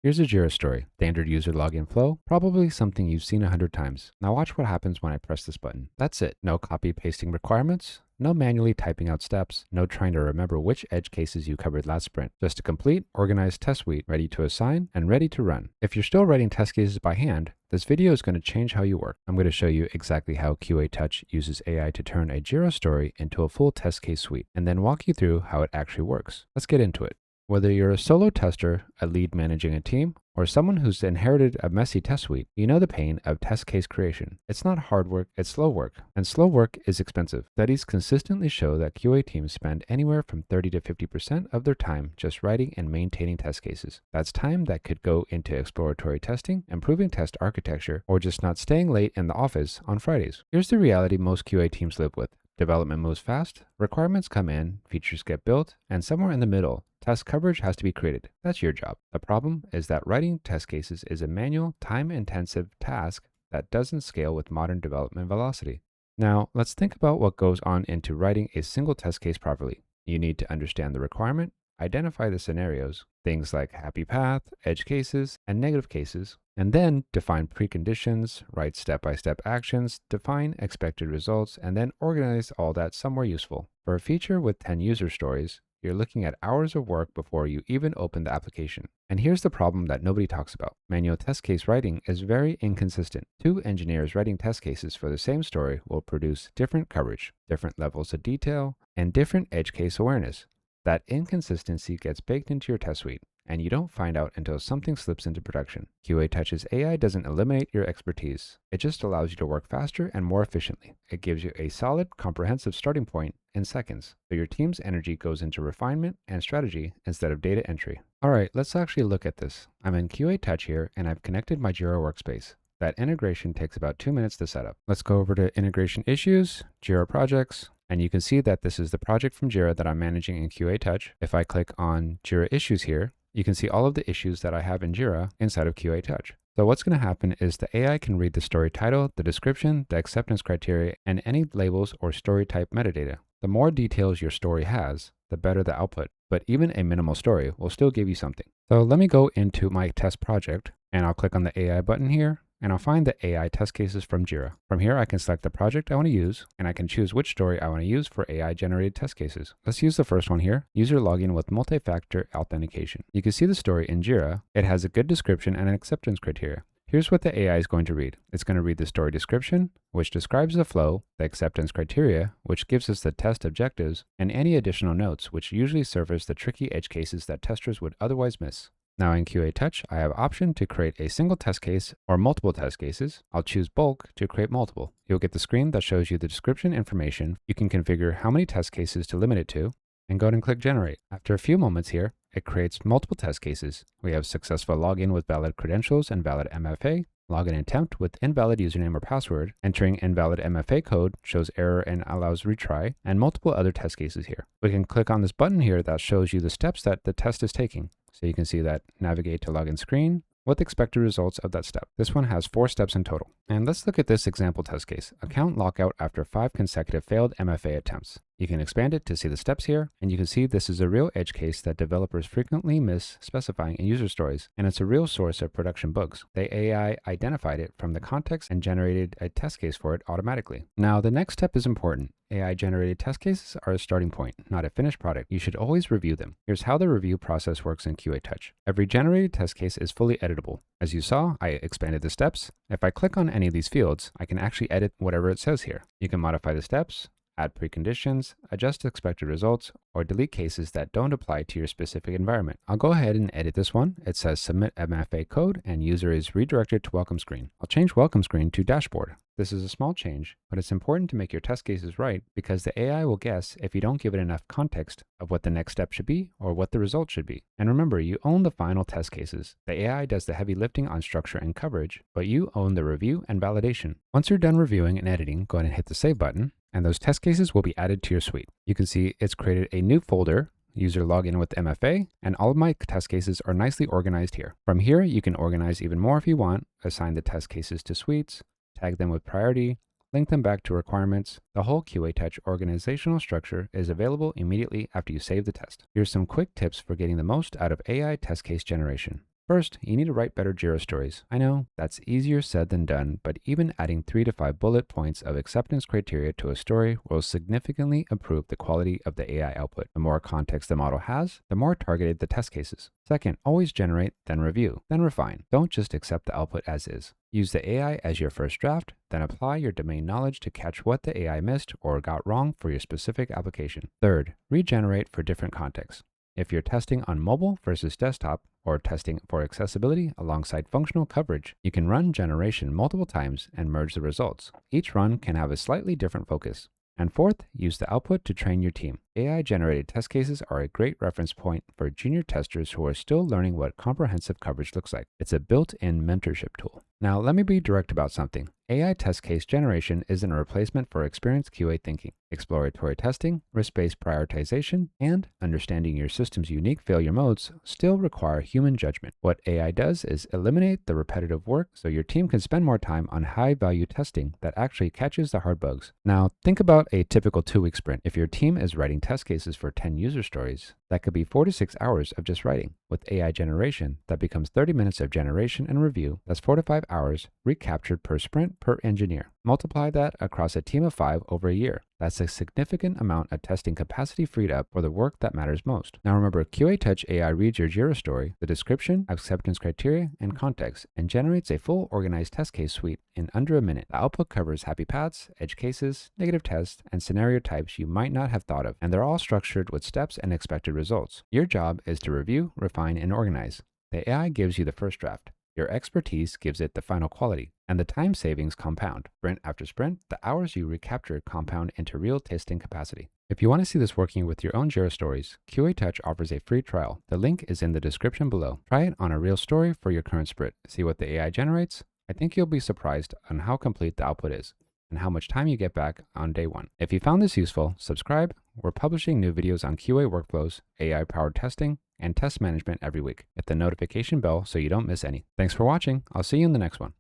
Here's a Jira story. Standard user login flow, probably something you've seen 100 times. Now watch what happens when I press this button. That's it. No copy pasting requirements, no manually typing out steps, no trying to remember which edge cases you covered last sprint. Just a complete, organized test suite ready to assign and ready to run. If you're still writing test cases by hand, this video is going to change how you work. I'm going to show you exactly how QA Touch uses AI to turn a Jira story into a full test case suite, and then walk you through how it actually works. Let's get into it. Whether you're a solo tester, a lead managing a team, or someone who's inherited a messy test suite, you know the pain of test case creation. It's not hard work, it's slow work. And slow work is expensive. Studies consistently show that QA teams spend anywhere from 30 to 50% of their time just writing and maintaining test cases. That's time that could go into exploratory testing, improving test architecture, or just not staying late in the office on Fridays. Here's the reality most QA teams live with. Development moves fast, requirements come in, features get built, and somewhere in the middle, test coverage has to be created. That's your job. The problem is that writing test cases is a manual, time-intensive task that doesn't scale with modern development velocity. Now, let's think about what goes on into writing a single test case properly. You need to understand the requirement, identify the scenarios, things like happy path, edge cases, and negative cases, and then define preconditions, write step-by-step actions, define expected results, and then organize all that somewhere useful. For a feature with 10 user stories, you're looking at hours of work before you even open the application. And here's the problem that nobody talks about. Manual test case writing is very inconsistent. Two engineers writing test cases for the same story will produce different coverage, different levels of detail, and different edge case awareness. That inconsistency gets baked into your test suite, and you don't find out until something slips into production. QA Touch's AI doesn't eliminate your expertise. It just allows you to work faster and more efficiently. It gives you a solid, comprehensive starting point in seconds, so your team's energy goes into refinement and strategy instead of data entry. All right, let's actually look at this. I'm in QA Touch here, and I've connected my Jira workspace. That integration takes about 2 minutes to set up. Let's go over to Integration Issues, Jira Projects, and you can see that this is the project from Jira that I'm managing in QA Touch. If I click on Jira Issues here, you can see all of the issues that I have in Jira inside of QA Touch. So what's going to happen is the AI can read the story title, the description, the acceptance criteria, and any labels or story type metadata. The more details your story has, the better the output, but even a minimal story will still give you something. So let me go into my test project, and I'll click on the AI button here, and I'll find the AI test cases from Jira. From here, I can select the project I want to use, and I can choose which story I want to use for AI-generated test cases. Let's use the first one here, user login with multi-factor authentication. You can see the story in Jira. It has a good description and an acceptance criteria. Here's what the AI is going to read. It's going to read the story description, which describes the flow, the acceptance criteria, which gives us the test objectives, and any additional notes, which usually surface the tricky edge cases that testers would otherwise miss. Now in QA Touch, I have option to create a single test case or multiple test cases. I'll choose bulk to create multiple. You'll get the screen that shows you the description information. You can configure how many test cases to limit it to, and go ahead and click generate. After a few moments here, it creates multiple test cases. We have successful login with valid credentials and valid MFA, login attempt with invalid username or password, entering invalid MFA code shows error and allows retry, and multiple other test cases here. We can click on this button here that shows you the steps that the test is taking. So you can see that navigate to login screen with expected results of that step. This one has 4 steps in total. And let's look at this example test case, account lockout after 5 consecutive failed MFA attempts. You can expand it to see the steps here, and you can see this is a real edge case that developers frequently miss specifying in user stories, and it's a real source of production bugs. The AI identified it from the context and generated a test case for it automatically. Now, the next step is important. AI-generated test cases are a starting point, not a finished product. You should always review them. Here's how the review process works in QA Touch. Every generated test case is fully editable. As you saw, I expanded the steps. If I click on any of these fields, I can actually edit whatever it says here. You can modify the steps, add preconditions, adjust expected results, or delete cases that don't apply to your specific environment. I'll go ahead and edit this one. It says submit MFA code and user is redirected to welcome screen. I'll change welcome screen to dashboard. This is a small change, but it's important to make your test cases right because the AI will guess if you don't give it enough context of what the next step should be or what the result should be. And remember, you own the final test cases. The AI does the heavy lifting on structure and coverage, but you own the review and validation. Once you're done reviewing and editing, go ahead and hit the save button, and those test cases will be added to your suite. You can see it's created a new folder, user login with MFA, and all of my test cases are nicely organized here. From here, you can organize even more if you want, assign the test cases to suites, tag them with priority, link them back to requirements. The whole QA Touch organizational structure is available immediately after you save the test. Here's some quick tips for getting the most out of AI test case generation. First, you need to write better Jira stories. I know that's easier said than done, but even adding 3 to 5 bullet points of acceptance criteria to a story will significantly improve the quality of the AI output. The more context the model has, the more targeted the test cases. Second, always generate, then review, then refine. Don't just accept the output as is. Use the AI as your first draft, then apply your domain knowledge to catch what the AI missed or got wrong for your specific application. Third, regenerate for different contexts. If you're testing on mobile versus desktop, or testing for accessibility alongside functional coverage, you can run generation multiple times and merge the results. Each run can have a slightly different focus. And fourth, use the output to train your team. AI-generated test cases are a great reference point for junior testers who are still learning what comprehensive coverage looks like. It's a built-in mentorship tool. Now, let me be direct about something. AI test case generation isn't a replacement for experienced QA thinking. Exploratory testing, risk-based prioritization, and understanding your system's unique failure modes still require human judgment. What AI does is eliminate the repetitive work so your team can spend more time on high-value testing that actually catches the hard bugs. Now, think about a typical 2-week sprint. If your team is writing test cases for 10 user stories, that could be 4 to 6 hours of just writing. With AI generation, that becomes 30 minutes of generation and review. That's 4 to 5 hours recaptured per sprint per engineer. Multiply that across a team of 5 over a year. That's a significant amount of testing capacity freed up for the work that matters most. Now remember, QA Touch AI reads your Jira story, the description, acceptance criteria, and context, and generates a full organized test case suite in under a minute. The output covers happy paths, edge cases, negative tests, and scenario types you might not have thought of, and they're all structured with steps and expected results. Your job is to review, refine, and organize. The AI gives you the first draft. Your expertise gives it the final quality, and the time savings compound. Sprint after sprint, the hours you recapture compound into real testing capacity. If you want to see this working with your own Jira stories, QA Touch offers a free trial. The link is in the description below. Try it on a real story for your current sprint. See what the AI generates. I think you'll be surprised on how complete the output is and how much time you get back on day one. If you found this useful, subscribe. We're publishing new videos on QA workflows, AI-powered testing, and test management every week. Hit the notification bell so you don't miss any. Thanks for watching. I'll see you in the next one.